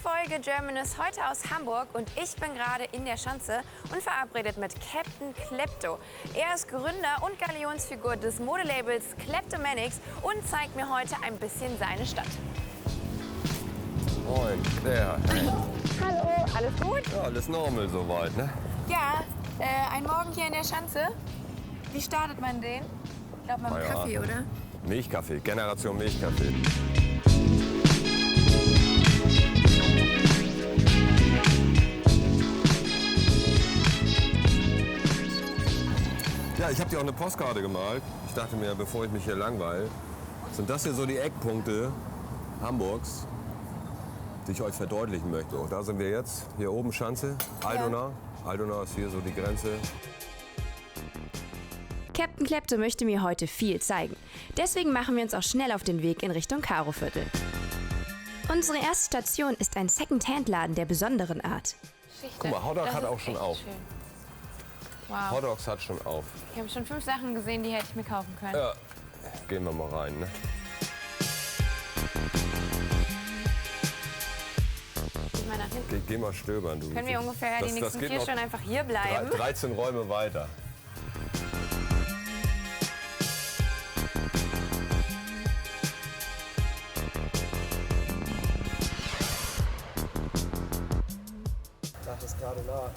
Folge Germanist heute aus Hamburg und ich bin gerade in der Schanze und verabredet mit Captain Klepto. Er ist Gründer und Galionsfigur des Modelabels Kleptomanics und zeigt mir heute ein bisschen seine Stadt. Moin, Claire. Hallo, alles gut? Ja, alles normal soweit, ne? Ja, ein Morgen hier in der Schanze. Wie startet man den? Ich glaube, mal mit Kaffee, oder? Milchkaffee, Generation Milchkaffee. Ja, ich habe dir auch eine Postkarte gemalt. Ich dachte mir, bevor ich mich hier langweile, sind das hier so die Eckpunkte Hamburgs, die ich euch verdeutlichen möchte. Und da sind wir jetzt, hier oben Schanze, Altona. Ja. Altona ist hier so die Grenze. Captain Klepto möchte mir heute viel zeigen. Deswegen machen wir uns auch schnell auf den Weg in Richtung Karoviertel. Unsere erste Station ist ein Second-Hand-Laden der besonderen Art. Guck mal, Hotdog hat auch schon auf. Schön. Wow. Hotdogs hat schon auf. Ich habe schon 5 Sachen gesehen, die hätte ich mir kaufen können. Ja, gehen wir mal rein, ne? Geh mal nach hinten. Geh mal stöbern, du. Können wir ungefähr die nächsten 4 Stunden einfach hier bleiben? 13 Räume weiter. Das ist gerade nah.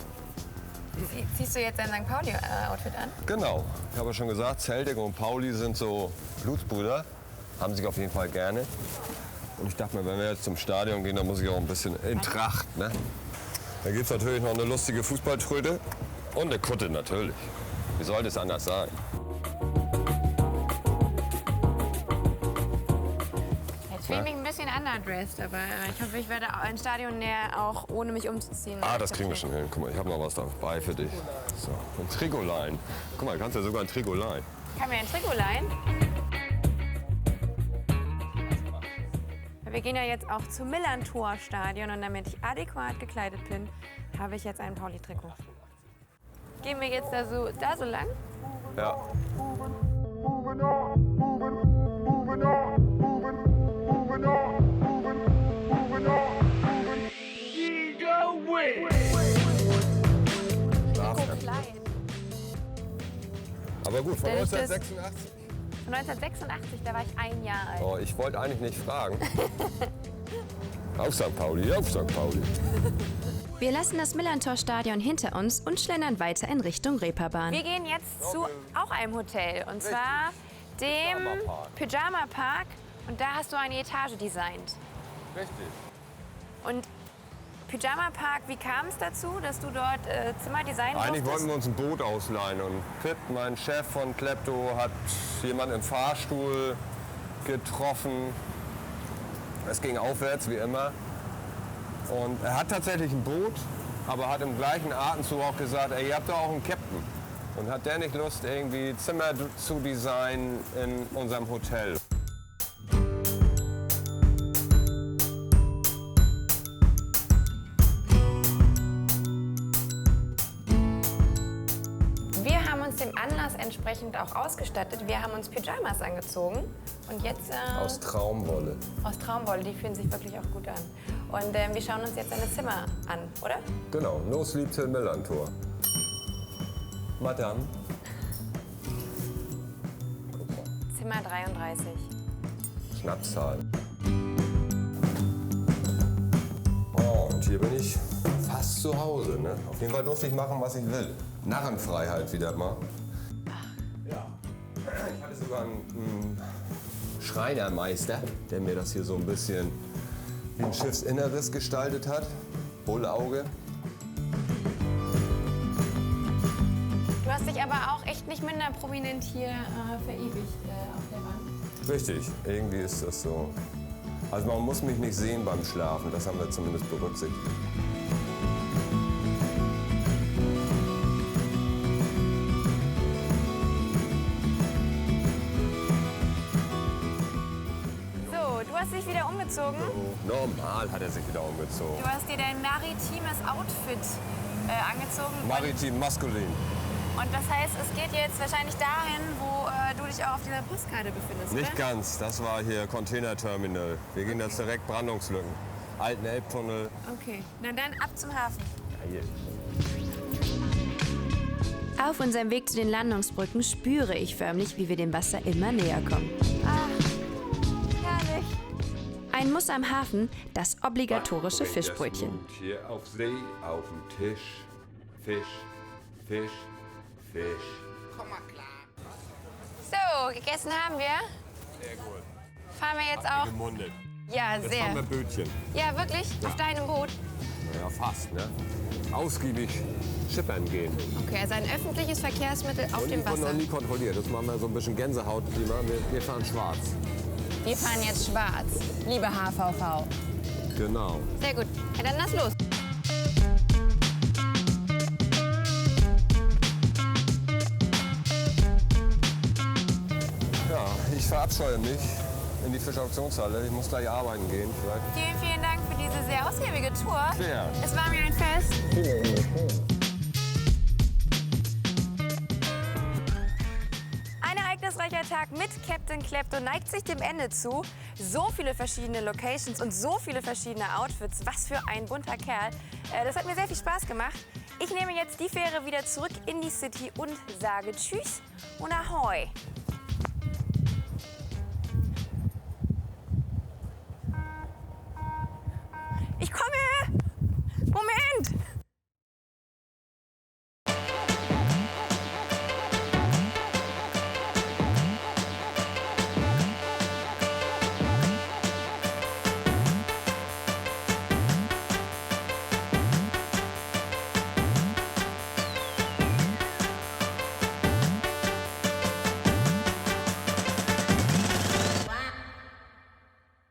Ziehst du jetzt dein St. Pauli-Outfit an? Genau. Ich habe schon gesagt, Celtic und Pauli sind so Blutsbrüder. Haben sich auf jeden Fall gerne. Und ich dachte mir, wenn wir jetzt zum Stadion gehen, dann muss ich auch ein bisschen in Tracht. Ne? Da gibt es natürlich noch eine lustige Fußballtröte und eine Kutte natürlich. Wie sollte es anders sein? Jetzt fühle ich mich ein bisschen underdressed, aber ich hoffe, ich werde ein Stadion näher, auch ohne mich umzuziehen. Das kriegen wir schon hin. Guck mal, ich habe noch was dabei für dich. So, ein Trikot leihen. Guck mal, du kannst ja sogar ein Trikot leihen. Kann mir ein Trikot leihen? Wir gehen ja jetzt auch zum Millantor-Stadion und damit ich adäquat gekleidet bin, habe ich jetzt ein Pauli-Trikot. Gehen wir jetzt da so lang? Ja. Aber gut, von 1986. Von 1986, da war ich 1 Jahr alt. Oh, ich wollte eigentlich nicht fragen. Auf St. Pauli, auf St. Pauli. Wir lassen das Millantor-Stadion hinter uns und schlendern weiter in Richtung Reeperbahn. Wir gehen jetzt zu auch einem Hotel, und zwar dem Pyjama Park. Und da hast du eine Etage designt. Richtig. Und Pyjama Park, wie kam es dazu, dass du dort Zimmer designen durftest? Eigentlich wollten wir uns ein Boot ausleihen und Pip, mein Chef von Klepto, hat jemanden im Fahrstuhl getroffen. Es ging aufwärts, wie immer. Und er hat tatsächlich ein Boot, aber hat im gleichen Atemzug auch gesagt, ey, ihr habt doch auch einen Captain. Und hat der nicht Lust, irgendwie Zimmer zu designen in unserem Hotel? Dem Anlass entsprechend auch ausgestattet. Wir haben uns Pyjamas angezogen und jetzt... Aus Traumwolle. Aus Traumwolle, die fühlen sich wirklich auch gut an. Und wir schauen uns jetzt eine Zimmer an, oder? Genau, No Sleep Till Millantor. Madame. Zimmer 33. Schnapszahl. Oh, und hier bin ich fast zu Hause. Ne? Auf jeden Fall durfte ich machen, was ich will. Narrenfreiheit wieder mal. Ja. Ich hatte sogar einen Schreinermeister, der mir das hier so ein bisschen wie ein Schiffsinneres gestaltet hat. Bullauge. Du hast dich aber auch echt nicht minder prominent hier verewigt auf der Wand. Richtig, irgendwie ist das so. Also man muss mich nicht sehen beim Schlafen, das haben wir zumindest berücksichtigt. Du hast dich wieder umgezogen. Normal hat er sich wieder umgezogen. Du hast dir dein maritimes Outfit angezogen. Maritim, maskulin. Und das heißt, es geht jetzt wahrscheinlich dahin, wo du dich auch auf dieser Postkarte befindest, Nicht oder? ganz, das war hier Containerterminal. Wir gehen jetzt direkt Brandungslücken. alten Elbtunnel. Okay, na dann ab zum Hafen. Geil. Auf unserem Weg zu den Landungsbrücken spüre ich förmlich, wie wir dem Wasser immer näher kommen. Ach, herrlich. Ein Muss am Hafen, das obligatorische Was bringt Fischbrötchen. das Mut hier auf See, auf dem Tisch. Fisch, Fisch, Fisch. So, gegessen haben wir. Sehr gut. Fahren wir jetzt auch? Gemundet. Ja, Jetzt sehr. fahren wir Bötchen. Ja, wirklich? Auf deinem Boot? Naja, fast, ne? Ausgiebig schippern gehen. Okay, also ein öffentliches Verkehrsmittel auf Und dem die wurden Wasser. noch nie kontrolliert. Das machen wir so ein bisschen Gänsehautklima. Wir fahren schwarz. Wir fahren jetzt schwarz, liebe HVV. Genau. Sehr gut. Ja, dann lass los. Ja, ich verabscheue mich in die Fischauktionshalle. Ich muss gleich arbeiten gehen. Vielleicht. Vielen, vielen Dank für diese sehr ausgiebige Tour. Sehr. Es war mir ein Fest. Ein ereignisreicher Tag mit Captain Klepto neigt sich dem Ende zu. So viele verschiedene Locations und so viele verschiedene Outfits. Was für ein bunter Kerl. Das hat mir sehr viel Spaß gemacht. Ich nehme jetzt die Fähre wieder zurück in die City und sage Tschüss und Ahoi.